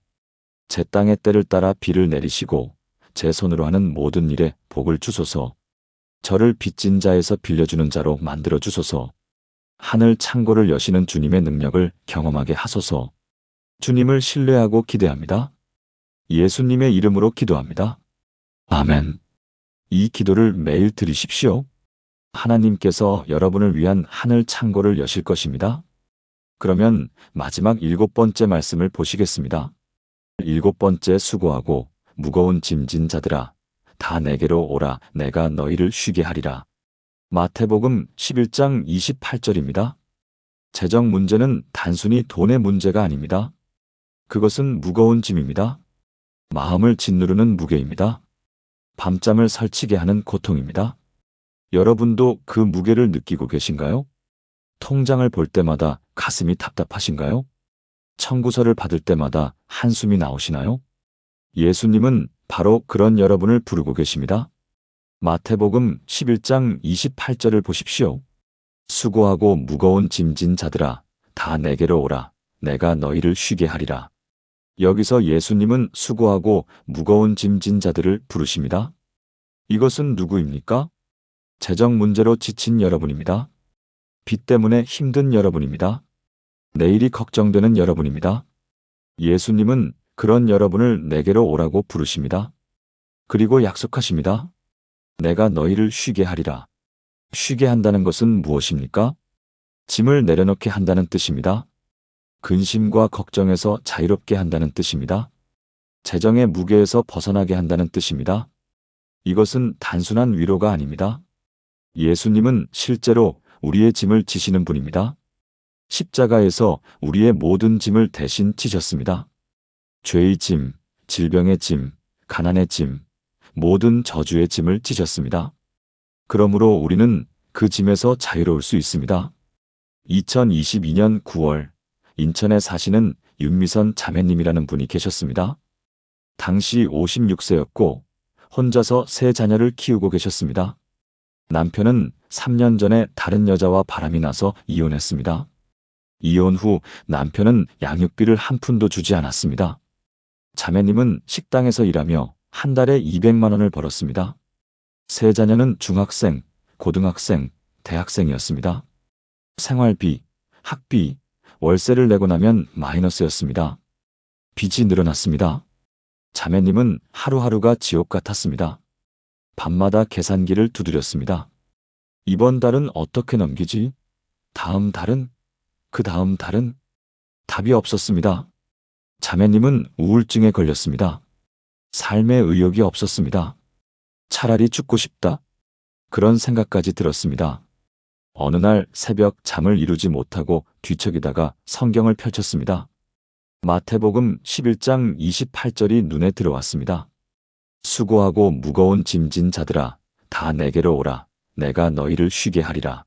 제 땅의 때를 따라 비를 내리시고 제 손으로 하는 모든 일에 복을 주소서. 저를 빚진 자에서 빌려주는 자로 만들어 주소서. 하늘 창고를 여시는 주님의 능력을 경험하게 하소서. 주님을 신뢰하고 기대합니다. 예수님의 이름으로 기도합니다. 아멘. 이 기도를 매일 드리십시오. 하나님께서 여러분을 위한 하늘 창고를 여실 것입니다. 그러면 마지막 7번째 말씀을 보시겠습니다. 7번째 수고하고 무거운 짐진 자들아, 다 내게로 오라. 내가 너희를 쉬게 하리라. 마태복음 11장 28절입니다. 재정 문제는 단순히 돈의 문제가 아닙니다. 그것은 무거운 짐입니다. 마음을 짓누르는 무게입니다. 밤잠을 설치게 하는 고통입니다. 여러분도 그 무게를 느끼고 계신가요? 통장을 볼 때마다 가슴이 답답하신가요? 청구서를 받을 때마다 한숨이 나오시나요? 예수님은 바로 그런 여러분을 부르고 계십니다. 마태복음 11장 28절을 보십시오. 수고하고 무거운 짐진 자들아, 다 내게로 오라. 내가 너희를 쉬게 하리라. 여기서 예수님은 수고하고 무거운 짐진 자들을 부르십니다. 이것은 누구입니까? 재정 문제로 지친 여러분입니다. 빚 때문에 힘든 여러분입니다. 내일이 걱정되는 여러분입니다. 예수님은 그런 여러분을 내게로 오라고 부르십니다. 그리고 약속하십니다. 내가 너희를 쉬게 하리라. 쉬게 한다는 것은 무엇입니까? 짐을 내려놓게 한다는 뜻입니다. 근심과 걱정에서 자유롭게 한다는 뜻입니다. 재정의 무게에서 벗어나게 한다는 뜻입니다. 이것은 단순한 위로가 아닙니다. 예수님은 실제로 우리의 짐을 지시는 분입니다. 십자가에서 우리의 모든 짐을 대신 지셨습니다. 죄의 짐, 질병의 짐, 가난의 짐, 모든 저주의 짐을 지셨습니다. 그러므로 우리는 그 짐에서 자유로울 수 있습니다. 2022년 9월 인천에 사시는 윤미선 자매님이라는 분이 계셨습니다. 당시 56세였고 혼자서 세 자녀를 키우고 계셨습니다. 남편은 3년 전에 다른 여자와 바람이 나서 이혼했습니다. 이혼 후 남편은 양육비를 한 푼도 주지 않았습니다. 자매님은 식당에서 일하며 한 달에 200만 원을 벌었습니다. 세 자녀는 중학생, 고등학생, 대학생이었습니다. 생활비, 학비, 월세를 내고 나면 마이너스였습니다. 빚이 늘어났습니다. 자매님은 하루하루가 지옥 같았습니다. 밤마다 계산기를 두드렸습니다. 이번 달은 어떻게 넘기지? 다음 달은? 그 다음 달은? 답이 없었습니다. 자매님은 우울증에 걸렸습니다. 삶의 의욕이 없었습니다. 차라리 죽고 싶다. 그런 생각까지 들었습니다. 어느 날 새벽 잠을 이루지 못하고 뒤척이다가 성경을 펼쳤습니다. 마태복음 11장 28절이 눈에 들어왔습니다. 수고하고 무거운 짐진 자들아, 다 내게로 오라. 내가 너희를 쉬게 하리라.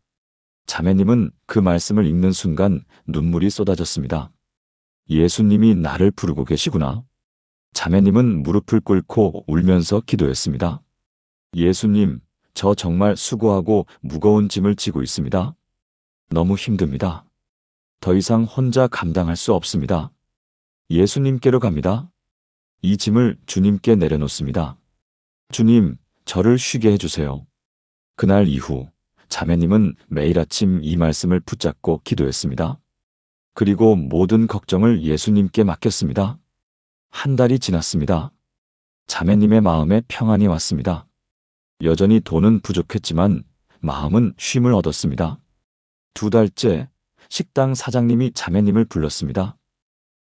자매님은 그 말씀을 읽는 순간 눈물이 쏟아졌습니다. 예수님이 나를 부르고 계시구나. 자매님은 무릎을 꿇고 울면서 기도했습니다. 예수님, 저 정말 수고하고 무거운 짐을 지고 있습니다. 너무 힘듭니다. 더 이상 혼자 감당할 수 없습니다. 예수님께로 갑니다. 이 짐을 주님께 내려놓습니다. 주님, 저를 쉬게 해주세요. 그날 이후 자매님은 매일 아침 이 말씀을 붙잡고 기도했습니다. 그리고 모든 걱정을 예수님께 맡겼습니다. 한 달이 지났습니다. 자매님의 마음에 평안이 왔습니다. 여전히 돈은 부족했지만 마음은 쉼을 얻었습니다. 2달째 식당 사장님이 자매님을 불렀습니다.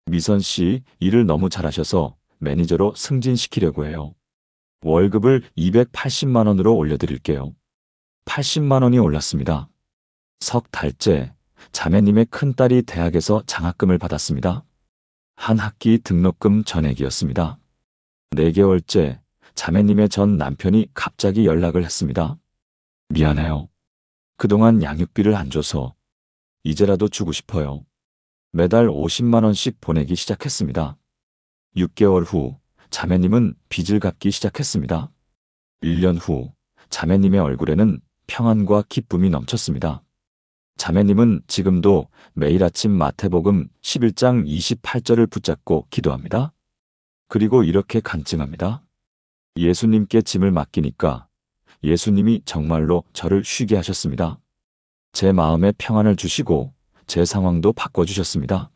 미선 씨, 일을 너무 잘하셔서 매니저로 승진시키려고 해요. 월급을 280만 원으로 올려드릴게요. 80만 원이 올랐습니다. 석 달째 자매님의 큰딸이 대학에서 장학금을 받았습니다. 한 학기 등록금 전액이었습니다. 4개월째 자매님의 전 남편이 갑자기 연락을 했습니다. 미안해요. 그동안 양육비를 안 줘서 이제라도 주고 싶어요. 매달 50만 원씩 보내기 시작했습니다. 6개월 후 자매님은 빚을 갚기 시작했습니다. 1년 후 자매님의 얼굴에는 평안과 기쁨이 넘쳤습니다. 자매님은 지금도 매일 아침 마태복음 11장 28절을 붙잡고 기도합니다. 그리고 이렇게 간증합니다. 예수님께 짐을 맡기니까 예수님이 정말로 저를 쉬게 하셨습니다. 제 마음에 평안을 주시고 제 상황도 바꿔주셨습니다.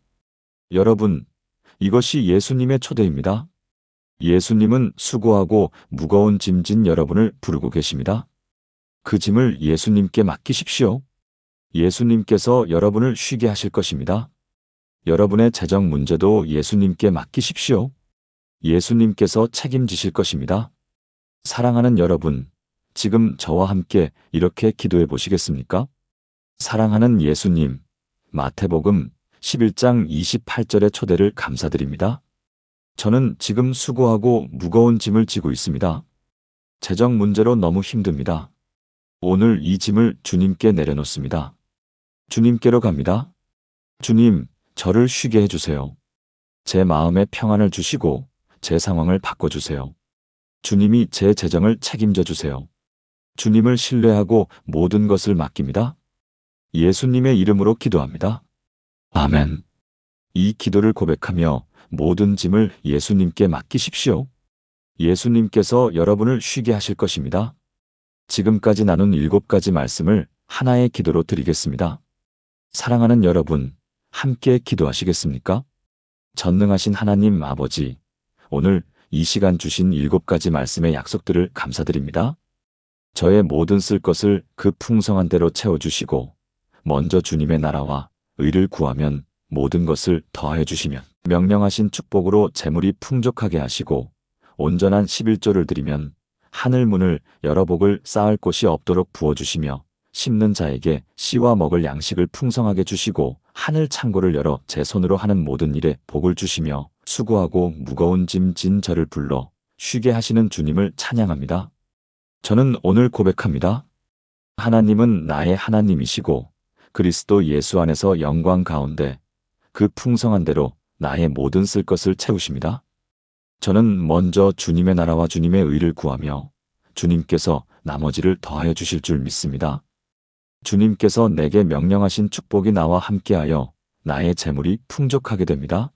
여러분, 이것이 예수님의 초대입니다. 예수님은 수고하고 무거운 짐진 여러분을 부르고 계십니다. 그 짐을 예수님께 맡기십시오. 예수님께서 여러분을 쉬게 하실 것입니다. 여러분의 재정 문제도 예수님께 맡기십시오. 예수님께서 책임지실 것입니다. 사랑하는 여러분, 지금 저와 함께 이렇게 기도해 보시겠습니까? 사랑하는 예수님, 마태복음 11장 28절의 초대를 감사드립니다. 저는 지금 수고하고 무거운 짐을 지고 있습니다. 재정 문제로 너무 힘듭니다. 오늘 이 짐을 주님께 내려놓습니다. 주님께로 갑니다. 주님, 저를 쉬게 해주세요. 제 마음에 평안을 주시고 제 상황을 바꿔주세요. 주님이 제 재정을 책임져 주세요. 주님을 신뢰하고 모든 것을 맡깁니다. 예수님의 이름으로 기도합니다. 아멘. 이 기도를 고백하며 모든 짐을 예수님께 맡기십시오. 예수님께서 여러분을 쉬게 하실 것입니다. 지금까지 나눈 7가지 말씀을 하나의 기도로 드리겠습니다. 사랑하는 여러분, 함께 기도하시겠습니까? 전능하신 하나님 아버지, 오늘 이 시간 주신 7가지 말씀의 약속들을 감사드립니다. 저의 모든 쓸 것을 그 풍성한 대로 채워주시고 먼저 주님의 나라와 의를 구하면 모든 것을 더하여 주시면 명령하신 축복으로 재물이 풍족하게 하시고 온전한 11조를 드리면 하늘 문을 열어 복을 쌓을 곳이 없도록 부어주시며 심는 자에게 씨와 먹을 양식을 풍성하게 주시고 하늘 창고를 열어 제 손으로 하는 모든 일에 복을 주시며 수고하고 무거운 짐 진 저를 불러 쉬게 하시는 주님을 찬양합니다. 저는 오늘 고백합니다. 하나님은 나의 하나님이시고 그리스도 예수 안에서 영광 가운데 그 풍성한 대로 나의 모든 쓸 것을 채우십니다. 저는 먼저 주님의 나라와 주님의 의를 구하며 주님께서 나머지를 더하여 주실 줄 믿습니다. 주님께서 내게 명령하신 축복이 나와 함께하여 나의 재물이 풍족하게 됩니다.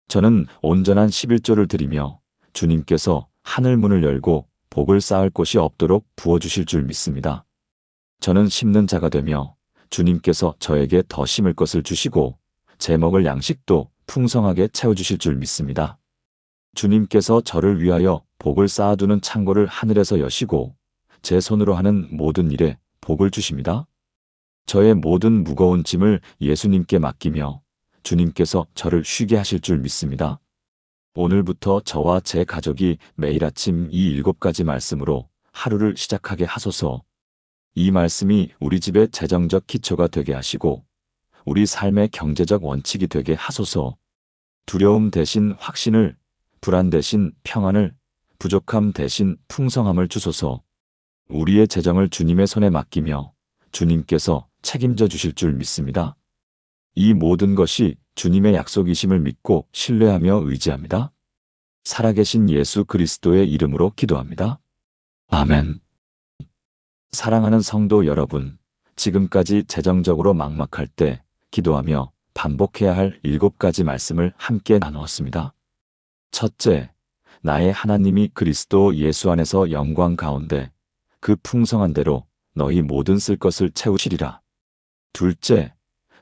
저는 온전한 11조를 드리며 주님께서 하늘 문을 열고 복을 쌓을 곳이 없도록 부어주실 줄 믿습니다. 저는 심는 자가 되며 주님께서 저에게 더 심을 것을 주시고 제 먹을 양식도 풍성하게 채워주실 줄 믿습니다. 주님께서 저를 위하여 복을 쌓아두는 창고를 하늘에서 여시고 제 손으로 하는 모든 일에 복을 주십니다. 저의 모든 무거운 짐을 예수님께 맡기며 주님께서 저를 쉬게 하실 줄 믿습니다. 오늘부터 저와 제 가족이 매일 아침 이 7가지 말씀으로 하루를 시작하게 하소서. 이 말씀이 우리 집의 재정적 기초가 되게 하시고 우리 삶의 경제적 원칙이 되게 하소서. 두려움 대신 확신을, 불안 대신 평안을, 부족함 대신 풍성함을 주소서. 우리의 재정을 주님의 손에 맡기며 주님께서 책임져 주실 줄 믿습니다. 이 모든 것이 주님의 약속이심을 믿고 신뢰하며 의지합니다. 살아계신 예수 그리스도의 이름으로 기도합니다. 아멘. 사랑하는 성도 여러분, 지금까지 재정적으로 막막할 때 기도하며 반복해야 할 7가지 말씀을 함께 나누었습니다. 첫째, 나의 하나님이 그리스도 예수 안에서 영광 가운데 그 풍성한 대로 너희 모든 쓸 것을 채우시리라. 둘째,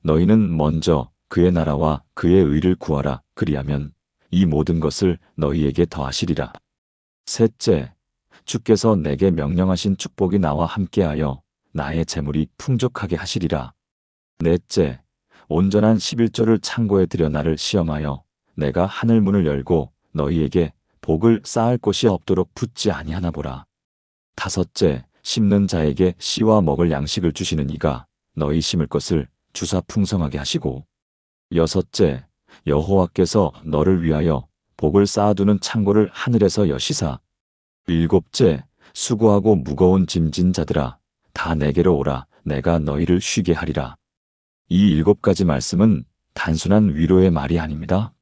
너희는 먼저 그의 나라와 그의 의를 구하라. 그리하면 이 모든 것을 너희에게 더하시리라. 셋째, 주께서 내게 명령하신 축복이 나와 함께하여 나의 재물이 풍족하게 하시리라. 넷째, 온전한 11조를 창고에 들여 나를 시험하여 내가 하늘 문을 열고 너희에게 복을 쌓을 곳이 없도록 붙지 아니하나 보라. 다섯째, 심는 자에게 씨와 먹을 양식을 주시는 이가 너희 심을 것을 주사 풍성하게 하시고. 여섯째, 여호와께서 너를 위하여 복을 쌓아두는 창고를 하늘에서 여시사. 일곱째, 수고하고 무거운 짐진 자들아 다 내게로 오라. 내가 너희를 쉬게 하리라. 이 7가지 말씀은 단순한 위로의 말이 아닙니다.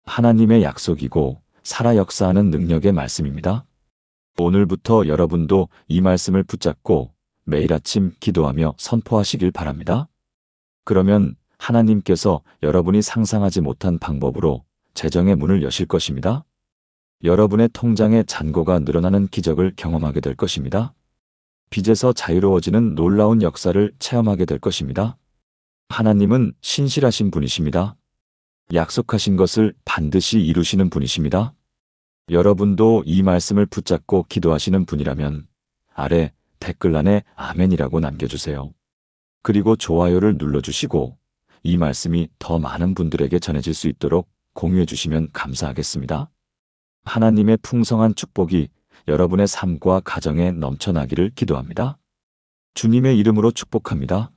하나님의 약속이고 살아 역사하는 능력의 말씀입니다. 오늘부터 여러분도 이 말씀을 붙잡고 매일 아침 기도하며 선포하시길 바랍니다. 그러면 하나님께서 여러분이 상상하지 못한 방법으로 재정의 문을 여실 것입니다. 여러분의 통장에 잔고가 늘어나는 기적을 경험하게 될 것입니다. 빚에서 자유로워지는 놀라운 역사를 체험하게 될 것입니다. 하나님은 신실하신 분이십니다. 약속하신 것을 반드시 이루시는 분이십니다. 여러분도 이 말씀을 붙잡고 기도하시는 분이라면 아래 댓글란에 아멘이라고 남겨주세요. 그리고 좋아요를 눌러주시고 이 말씀이 더 많은 분들에게 전해질 수 있도록 공유해 주시면 감사하겠습니다. 하나님의 풍성한 축복이 여러분의 삶과 가정에 넘쳐나기를 기도합니다. 주님의 이름으로 축복합니다.